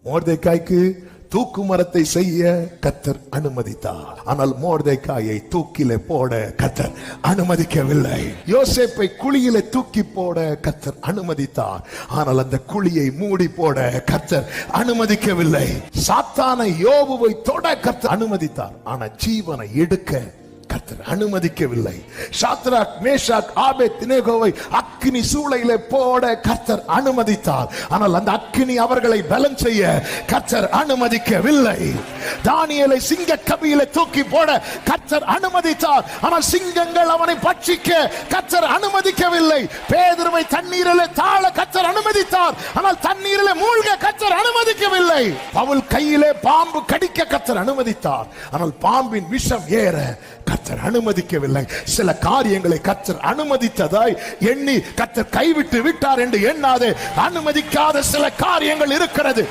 மொர்தெக்காய்க்கு தூக்கு மரத்தை செய்ய கர்த்தர் அனுமதித்தார். ஆனால் மொர்தெக்காயை தூக்கிலே போட கர்த்தர் அனுமதிக்கவில்லை. யோசேப்பை குழியிலே தூக்கி போட கர்த்தர் அனுமதித்தார். ஆனால் அந்த குழியை மூடி போட கர்த்தர் அனுமதிக்கவில்லை. சாத்தானை யோபுவை தொட கர்த்தர் அனுமதித்தார். ஆனா ஜீவனை எடுக்க கர்த்தர் அனுமதிக்கவில்லை. சாத்ராக், மேஷாக், ஆபேத்நேகோவை அக்கினி சூளையிலே போட கர்த்தர் அனுமதித்தார். ஆனால் அந்த அக்கினி அவர்களை பலன் செய்ய கர்த்தர் அனுமதிக்கவில்லை. தானியேலை சிங்க கபியிலே தூக்கி போட கர்த்தர் அனுமதித்தார். ஆனால் சிங்கங்கள் அவனை பட்சிக்க கர்த்தர் அனுமதிக்கவில்லை. பேதுருவை தண்ணீரிலே தாழ கர்த்தர் அனுமதித்தார். ஆனால் தண்ணீரிலே மூழ்க கர்த்தர் அனுமதிக்கவில்லை. பவுல் கையிலே பாம்பு கடிக்க கர்த்தர் அனுமதித்தார். ஆனால் பாம்பின் விஷம் ஏற கர்த்தர் அனுமதிக்கவில்லை. சில காரியங்களை கர்த்தர் அனுமதித்ததாய் எண்ணி கர்த்தர் கைவிட்டு விட்டார் என்று எண்ணாதே. அனுமதிக்காத சில காரியங்கள் இருக்கிறது.